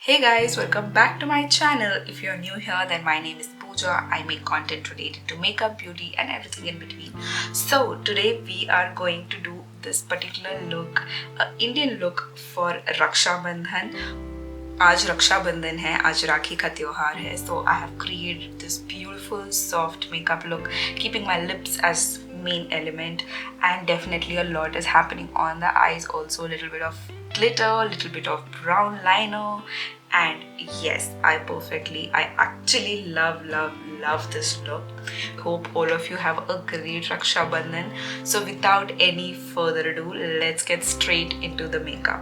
Hey guys, welcome back to my channel. If you're new here, then my name is Pooja. I make content related to makeup, beauty and everything in between. So today we are going to do this particular look, Indian look for Raksha Bandhan. आज रक्षाबंधन है, आज राखी का त्योहार है. So I have created this beautiful soft makeup look, keeping my lips as main element, and definitely a lot is happening on the eyes also. A little bit of glitter, a little bit of brown liner, and yes, I actually love this look. Hope all of you have a great Raksha Bandhan. So without any further ado, let's get straight into the makeup.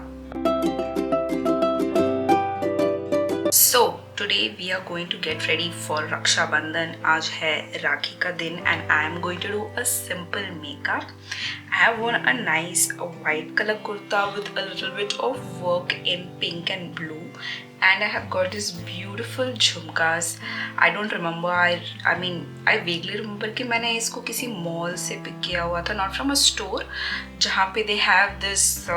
So today we are going to get ready for Raksha Bandhan. आज है राखी का दिन and I am going to do a simple makeup. I have worn a nice white color kurta with a little bit of work in pink and blue, and I have got this beautiful jhumkas. I don't remember. I vaguely remember कि मैंने इसको किसी mall से pick किया हुआ था, not from a store, जहाँ पे they have this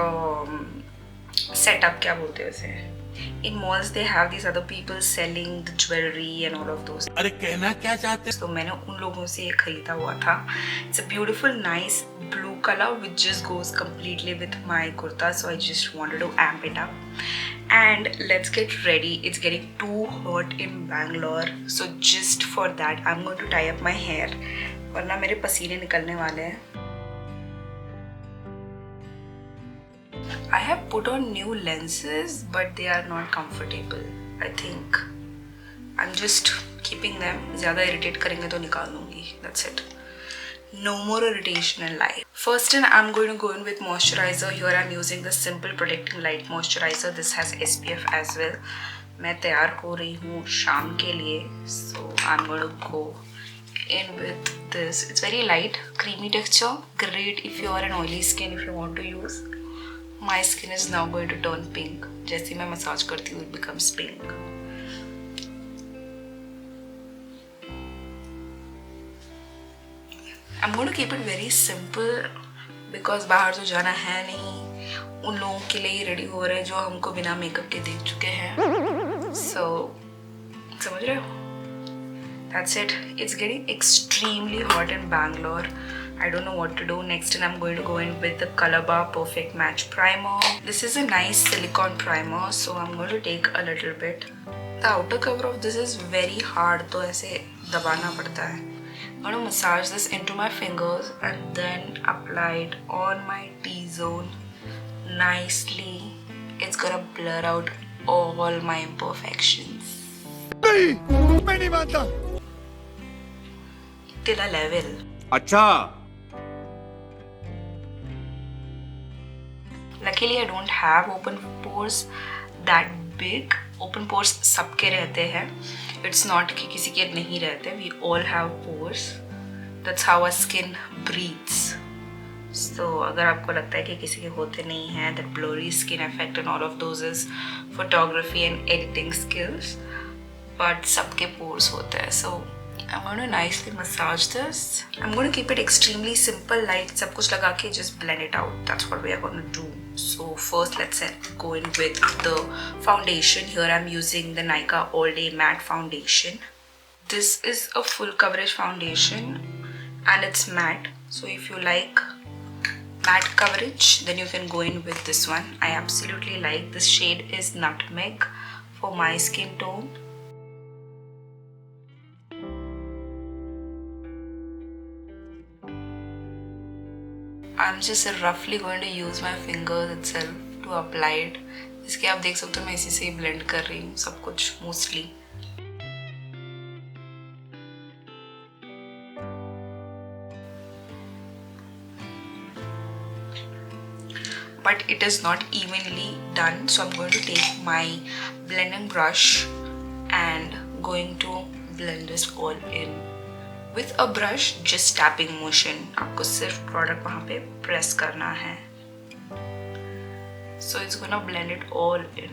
setup, क्या बोलते हैं उसे? In malls they have these other people selling the jewelry and all of those. अरे कहना क्या चाहते? तो मैंने उन लोगों से ये खरीदा हुआ था. It's a beautiful, nice blue color which just goes completely with my kurta. So I just wanted to amp it up. And let's get ready. It's getting too hot in Bangalore. So just for that, I'm going to tie up my hair. वरना मेरे पसीने निकलने वाले हैं. I have put on new lenses, but they are not comfortable. I think I'm just keeping them. ज़्यादा irritate करेंगे तो निकाल दूँगी. That's it. No more irritation in life. First, I'm going to go in with moisturizer. Here I'm using the Simple Protecting Light Moisturizer. This has SPF as well. मैं तैयार हो रही हूँ शाम के लिए. So I'm going to go in with this. It's very light, creamy texture. Great if you are an oily skin, if you want to use. My skin is now going to turn pink. जैसे मैं massage करती हूँ, it becomes pink. I'm going to keep it very simple because बाहर तो जाना है नहीं. उन लोगों के लिए ही रेडी हो रहे हैं जो हमको बिना मेकअप के देख चुके हैं. So समझ रहे हो? That's it. It's getting extremely hot in Bangalore. I don't know what to do next, and I'm going to go in with the Color Bar Perfect Match Primer. This is a nice silicone primer, so I'm going to take a little bit. The outer cover of this is very hard, तो ऐसे दबाना पड़ता है. I'm going to massage this into my fingers and then apply it on my T-zone nicely. It's gonna blur out all my imperfections. मैं नहीं मानता. Till a level. अच्छा. Luckily I don't have open pores that big. Open pores सबके रहते हैं. It's not कि किसी के नहीं रहते. We all have pores. That's how our skin breathes. So अगर आपको लगता है कि किसी के होते नहीं हैं, that blurry skin effect and all of those is photography and editing skills. But सबके pores होते हैं. So I'm going to nicely massage this. I'm going to keep it extremely simple, light. सब कुछ लगा के just blend it out. That's what we are going to do. So first, let's go in with the foundation. Here I'm using the Nykaa All Day Matte Foundation. This is a full coverage foundation, and it's matte. So if you like matte coverage, then you can go in with this one. I absolutely like this shade. Is Nutmeg for my skin tone. I'm just roughly going to use my fingers itself to apply it. इसके आप देख सकते हो मैं इसी से ही blend कर रही हूँ सब कुछ mostly. But it is not evenly done, so I'm going to take my blending brush and going to blend this all in. With a brush, just tapping motion. आपको सिर्फ product वहाँ पे press करना है. So it's gonna blend it all in.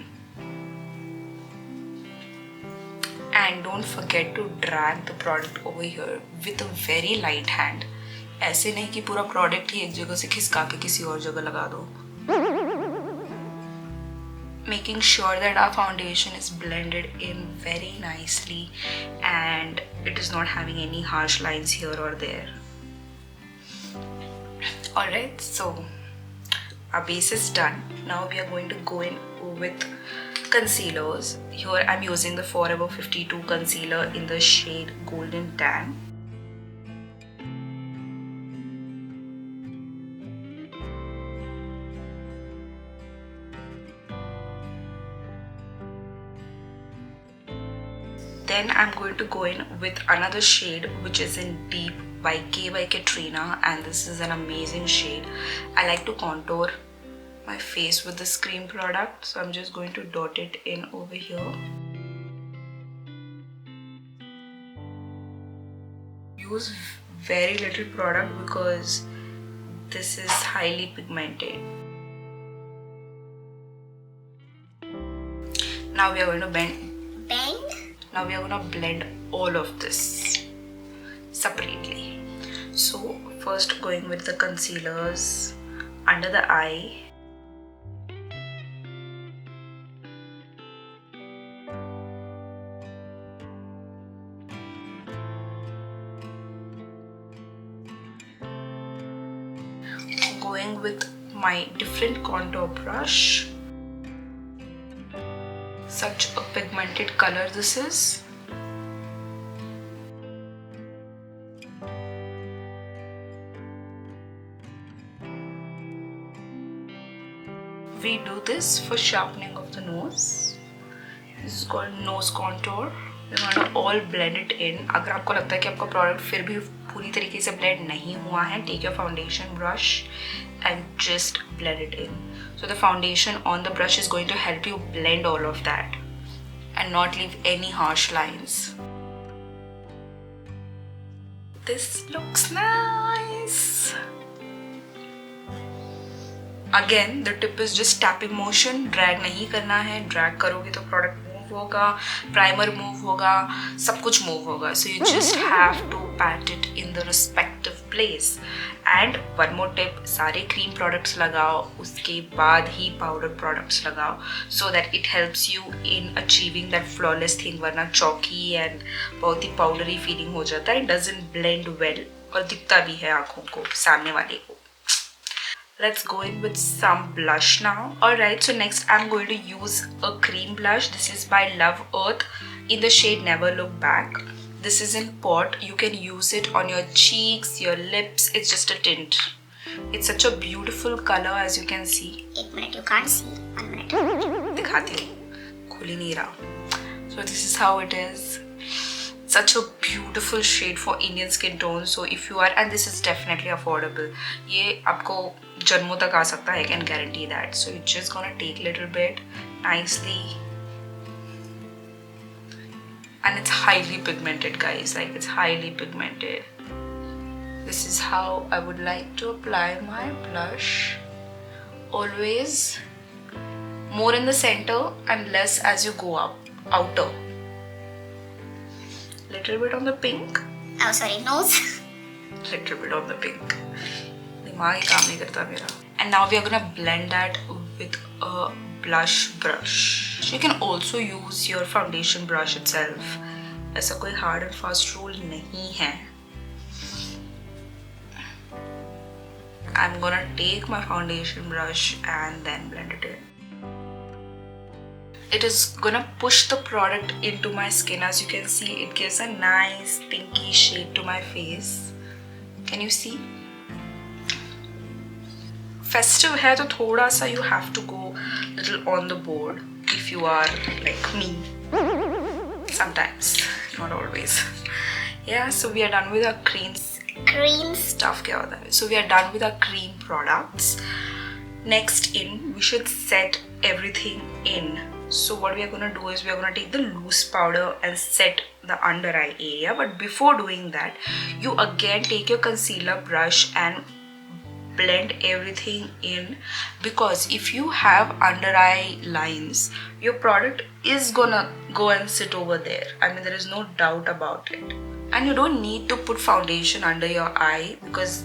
And don't forget to drag the product over here with a very light hand. ऐसे नहीं कि पूरा product ही एक जगह से खिसका के किसी और जगह लगा दो. making sure that our foundation is blended in very nicely and it is not having any harsh lines here or there. Alright, so our base is done. Now we are going to go in with concealers. Here I'm using the Forever 52 concealer in the shade Golden Tan. Then I'm going to go in with another shade which is in Deep by K by Katrina, and this is an amazing shade. I like to contour my face with this cream product, so I'm just going to dot it in over here. Use very little product because this is highly pigmented. Now we are going to bend. Now we are going to blend all of this separately. So first going with the concealers under the eye. Going with my different contour brush. Such a pigmented color this is. We do this for sharpening of the nose. This is called nose contour. We want to all blend it in. अगर आपको लगता है कि आपका product फिर भी पूरी तरीके से blend नहीं हुआ है, take your foundation brush and just blend it in. So the foundation on the brush is going to help you blend all of that and not leave any harsh lines. This looks nice. Again, the tip is just tapping motion. Drag नहीं करना है. Drag करोगे तो product move होगा, primer move होगा, सब कुछ move होगा. So you just have to pat it in the respective place. And one more tip, सारे cream products लगाओ, उसके बाद ही powder products लगाओ, so that it helps you in achieving that flawless thing. वरना chalky and बहुत ही powdery feeling हो जाता है. It doesn't blend well और दिखता भी है आँखों को, सामने वाले को. Let's go in with some blush now. Alright, so next I'm going to use a cream blush. This is by Love Earth in the shade Never Look Back. This is in pot. You can use it on your cheeks, your lips. It's just a tint. It's such a beautiful color as you can see. 1 minute, you can't see. 1 minute. दिखाती हूँ, खुल ही नहीं रहा. So this is how it is. Such a beautiful shade for Indian skin tone. So if you are, and this is definitely affordable. ये आपको जन्मों तक आ सकता है. I can guarantee that. So you're just gonna take a little bit nicely, and it's highly pigmented, guys. Like, it's highly pigmented. This is how I would like to apply my blush. Always more in the center and less as you go up outer. Little bit on the pink. Oh, sorry, nose. Little bit on the pink. दिमाग ही काम नहीं करता मेरा. And now we are gonna blend that with a blush brush. You can also use your foundation brush itself. ऐसा कोई hard and fast rule नहीं है. I'm gonna take my foundation brush and then blend it in. It is gonna push the product into my skin. As you can see, it gives a nice pinky shade to my face. Can you see? Festive है तो थोड़ा सा you have to go little on the board if you are like me. Sometimes, not always. Yeah, so we are done with our creams. Stuff क्या होता है? So we are done with our cream products. Next in, we should set everything in. So what we are going to do is we are going to take the loose powder and set the under eye area. But before doing that, you again take your concealer brush and blend everything in, because if you have under eye lines, your product is gonna go and sit over there. I mean, there is no doubt about it. And you don't need to put foundation under your eye because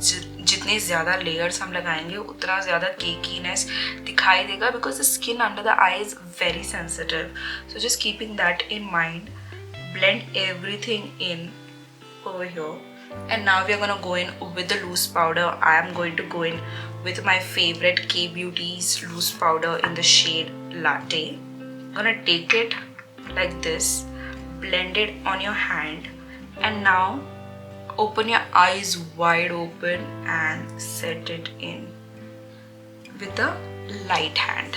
जितने ज़्यादा layers हम लगाएंगे उतना ज़्यादा cakiness दिखाई देगा because the skin under the eye is very sensitive. So just keeping that in mind, blend everything in over here. And now we are going to go in with the loose powder. I am going to go in with my favorite K Beauty's loose powder in the shade Latte. I'm going to take it like this, blend it on your hand, and now open your eyes wide open and set it in with the light hand.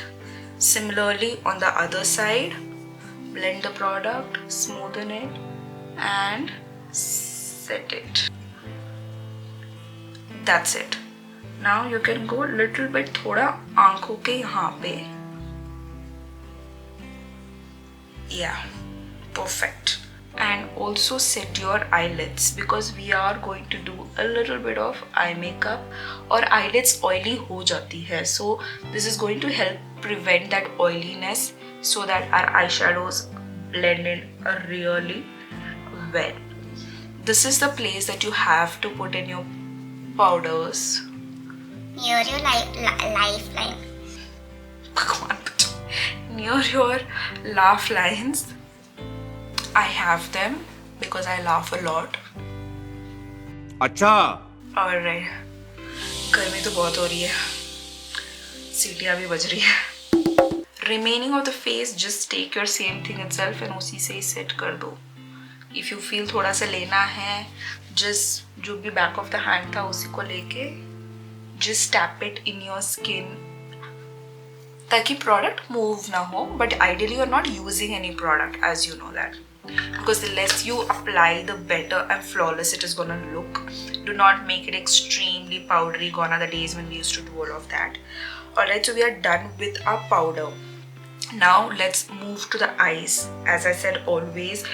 Similarly on the other side, blend the product, smoothen it and set it. That's it. Now you can go little bit थोड़ा आंखों के यहाँ पे. Yeah, perfect. And also set your eyelids because we are going to do a little bit of eye makeup और eyelids oily हो जाती है, so this is going to help prevent that oiliness so that our eyeshadows blend in really well. This is the place that you have to put in your powders. Near your lifeline. Near your laugh lines. I have them because I laugh a lot. अच्छा. Alright. गर्मी तो बहुत हो रही है. सीटियाँ भी बज रही है. Remaining of the face, just take your same thing itself and उसी से ही set कर दो. If you feel थोड़ा सा लेना है, just जो भी back of the hand था उसी को लेके just tap it in your skin ताकि product move ना हो. But ideally you're not using any product, as you know that, because the less you apply the better and flawless it is gonna look. Do not make it extremely powdery. Gone are the days when we used to do all of that. Alright, so we are done with our powder. Now let's move to the eyes. As I said, always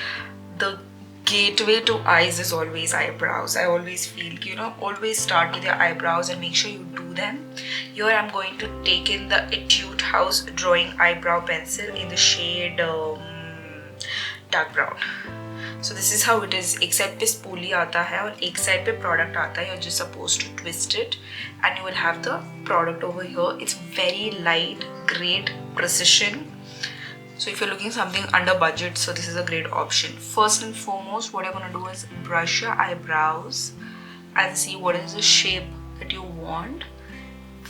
the gateway to eyes is always eyebrows. I always feel, always start with your eyebrows and make sure you do them. Here I'm going to take in the Etude House Drawing Eyebrow Pencil in the shade dark brown. So this is how it is. एक side पे spoolie आता है और एक side पे product आता है. You're just supposed to twist it and you will have the product over here. It's very light, great precision. So if you're looking something under budget, so this is a great option. First and foremost, what you're gonna do is brush your eyebrows and see what is the shape that you want.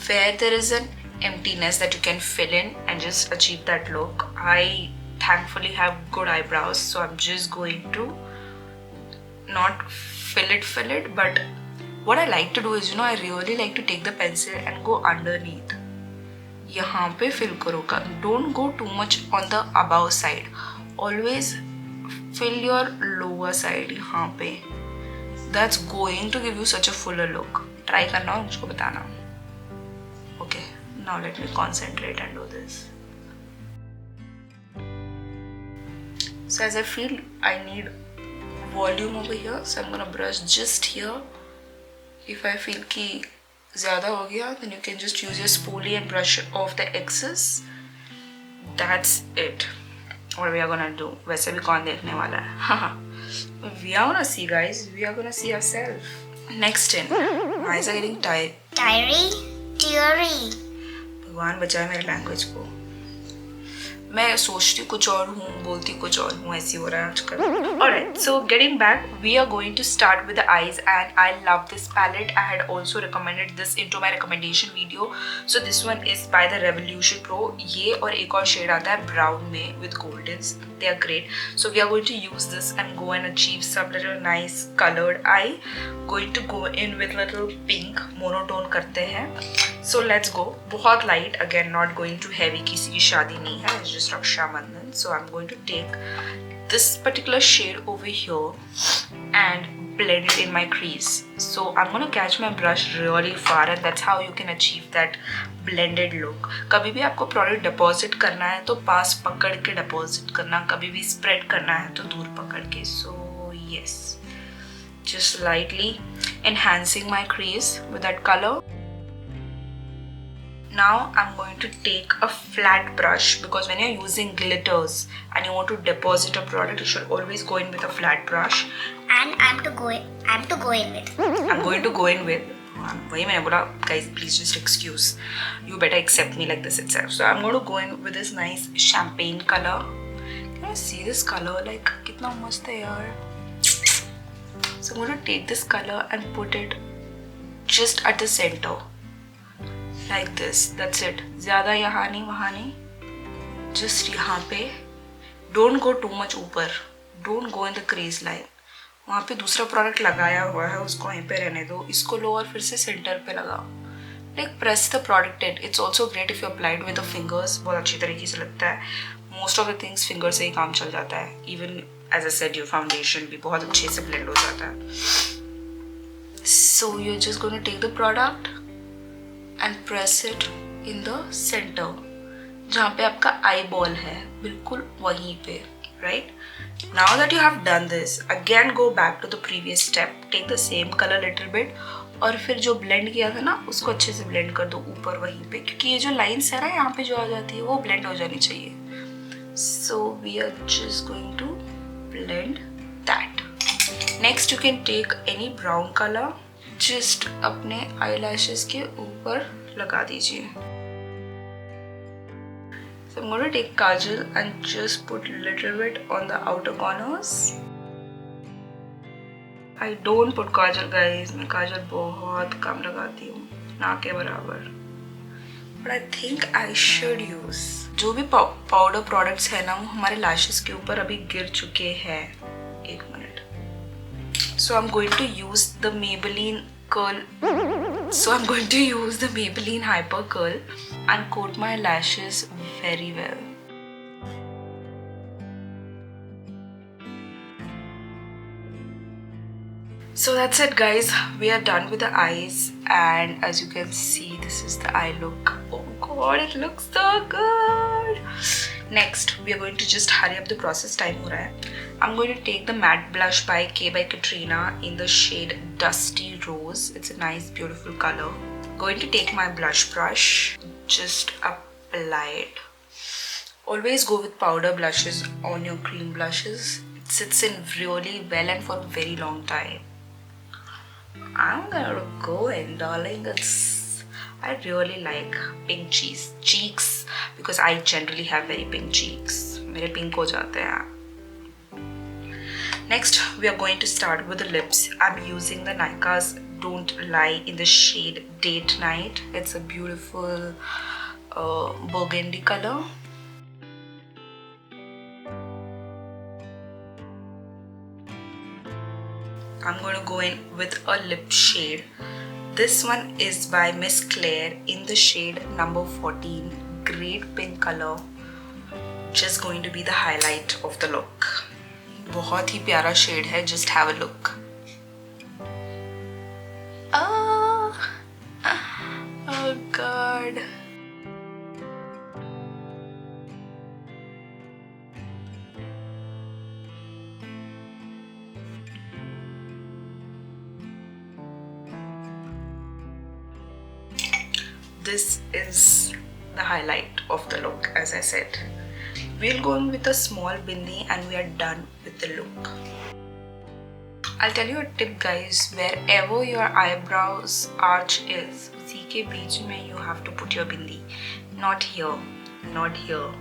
Where there is an emptiness that you can fill in and just achieve that look. I thankfully have good eyebrows, so I'm just going to not fill it, but what I like to do is, I really like to take the pencil and go underneath. यहाँ पे fill करो. Don't go too much on the above side. Always fill your lower side यहाँ पे. That's going to give you such a fuller look. Try करना और मुझको बताना. Okay, now let me concentrate and do this. So as I feel I need volume over here, so I'm gonna brush just here. If I feel कि ज़्यादा हो गया, then you can just use your spoolie and brush off the excess. That's it. What we are gonna do? वैसे भी कौन देखने वाला है? We are gonna see, guys. We are gonna see ourselves. Next in, eyes are getting tired. Teary. भगवान बचाए मेरे language को. मैं सोचती कुछ और हूँ, बोलती कुछ और हूँ, ऐसी हो रहा है आजकल. Alright, so getting back, we are going to start with the eyes, and I love this palette. I had also recommended this into my recommendation video. So this one is by the Revolution Pro. ये और एक और shade आता है brown में with goldens. They are great. So we are going to use this and go and achieve some little nice colored eye. Going to go in with little pink, monotone करते हैं. So let's go. बहुत light, again not going too heavy. किसी की शादी नहीं है. It's just Raksha Bandhan. So I'm going to take this particular shade over here and blend it in my crease. So I'm going to catch my brush really far, and that's how you can achieve that blended look. कभी भी आपको product deposit करना है तो पास पकड़ के deposit करना, कभी भी spread करना है तो दूर पकड़ के. So yes, just lightly enhancing my crease with that color. Now I'm going to take a flat brush, because when you're using glitters and you want to deposit a product, you should always go in with a flat brush. And I'm to go in with. I'm going to go in with, वही मैंने बोला, guys please just excuse, you better accept me like this itself. So I'm going to go in with this nice champagne color. Can you see this color? Like कितना मस्त है यार. So I'm going to take this color and put it just at the center. Like this, that's it. ज़्यादा यहाँ नहीं वहाँ नहीं, just यहाँ पे. Don't go too much ऊपर. Don't go in the crease line. वहाँ पे दूसरा प्रोडक्ट लगाया हुआ है, उसको वहीं पे रहने दो. इसको लो और फिर से सेंटर पे लगाओ. Like press the product in. It's also great if you apply it with the fingers. बहुत अच्छी तरीके से लगता है. Most of the things finger से ही काम चल जाता है. Even as I said, your foundation भी बहुत अच्छे से blend हो जाता है. So you're just going to take the product and press it in the center, जहाँ पे आपका eyeball है, बिल्कुल वहीं पे, right? Now that you have done this, again go back to the previous step. Take the same color little bit और फिर जो blend किया था ना, उसको अच्छे से blend कर दो ऊपर वहीं पे, क्योंकि ये जो lines है ना यहाँ पे जो आ जाती है, वो blend हो जानी चाहिए. So we are just going to blend that. Next you can take any brown color. Just अपने eyelashes के ऊपर लगा दीजिए. So I'm going to take kajal and just put little bit on the outer corners. I don't put kajal guys. मैं काजल बहुत कम लगाती हूँ, ना के बराबर. But I think I should use. जो भी powder products है ना, वो हमारे lashes के ऊपर अभी गिर चुके हैं. एक minute. So I'm going to use the Maybelline curl. So I'm going to use the Maybelline Hyper Curl and coat my lashes very well. So that's it guys. We are done with the eyes, and as you can see, this is the eye look. Oh god, it looks so good. Next, we are going to just hurry up the process. Time हो रहा है. I'm going to take the matte blush by K by Katrina in the shade Dusty Rose. It's a nice, beautiful color. Going to take my blush brush, just apply it. Always go with powder blushes on your cream blushes. It sits in really well and for a very long time. I'm gonna go in, darling. I really like pink cheeks because I generally have very pink cheeks. मेरे pink हो जाते हैं. Next, we are going to start with the lips. I'm using the Nykaa's Don't Lie in the shade Date Night. It's a beautiful burgundy color. I'm going to go in with a lip shade. This one is by Miss Claire in the shade number 14. Great pink color. Just going to be the highlight of the look. बहुत ही प्यारा shade है. Just have a look. Oh God. This is the highlight of the look, as I said. We'll go in with a small bindi and we are done with the look. I'll tell you a tip guys, wherever your eyebrows arch is, उसी के बीच में you have to put your bindi. Not here, not here.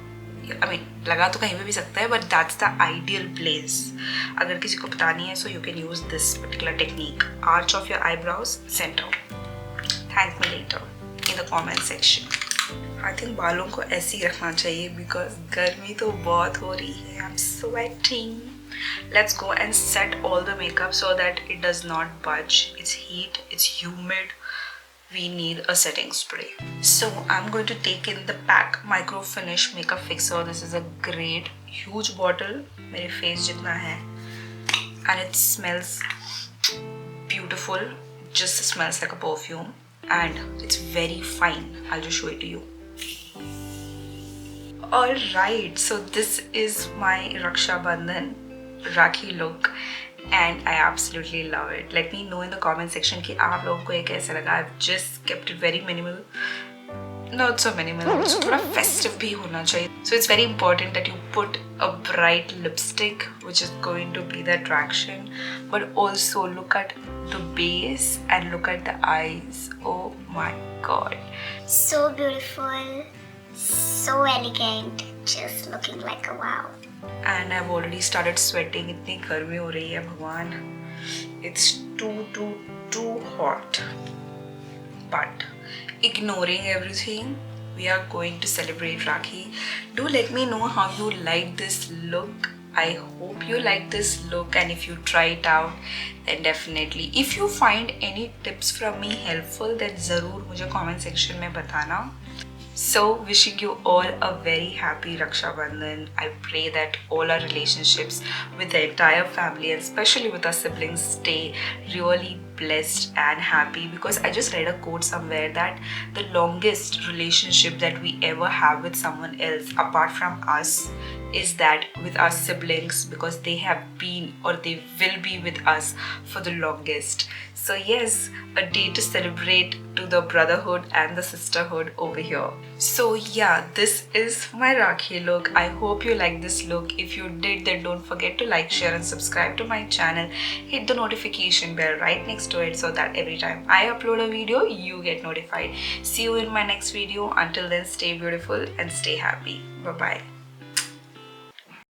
I mean, लगा तो कहीं पे भी सकता है, but that's the ideal place. अगर किसी को पता नहीं है, so you can use this particular technique. Arch of your eyebrows, center. Thank me later in the comment section. I think बालों को ऐसे ही रखना चाहिए because गर्मी तो बहुत हो रही है. I'm sweating. Let's go and set all the makeup so that it does not budge. It's heat, it's humid. We need a setting spray. So I'm going to take in the PAC Micro Finish Makeup Fixer. This is a great huge bottle. मेरे face जितना है. And it smells beautiful. Just smells like a perfume. And it's very fine. I'll just show it to you. Alright, so this is my Raksha Bandhan Rakhi look and I absolutely love it. Let me know in the comment section कि आप लोगों को ये कैसा लगा. I've just kept it very minimal not so minimal, so थोड़ा festive भी होना चाहिए. So it's very important that you put a bright lipstick, which is going to be the attraction, but also look at the base and look at the eyes. Oh my god. So beautiful, so elegant, just looking like a wow. And I've already started sweating. इतनी गर्मी हो रही है भगवान. It's too hot. But ignoring everything, we are going to celebrate Rakhi. Do let me know how you like this look. I hope you like this look, and if you try it out, then definitely. If you find any tips from me helpful, then ज़रूर मुझे comment section में बताना. So wishing you all a very happy Raksha Bandhan. I pray that all our relationships with the entire family and especially with our siblings stay really blessed and happy, because I just read a quote somewhere that the longest relationship that we ever have with someone else apart from us is that with our siblings, because they have been or they will be with us for the longest. So yes, a day to celebrate to the brotherhood and the sisterhood over here. So yeah, this is my Rakhi look. I hope you like this look. If you did, then don't forget to like, share and subscribe to my channel. Hit the notification bell right next to it so that every time I upload a video, you get notified. See you in my next video. Until then, stay beautiful and stay happy. Bye bye.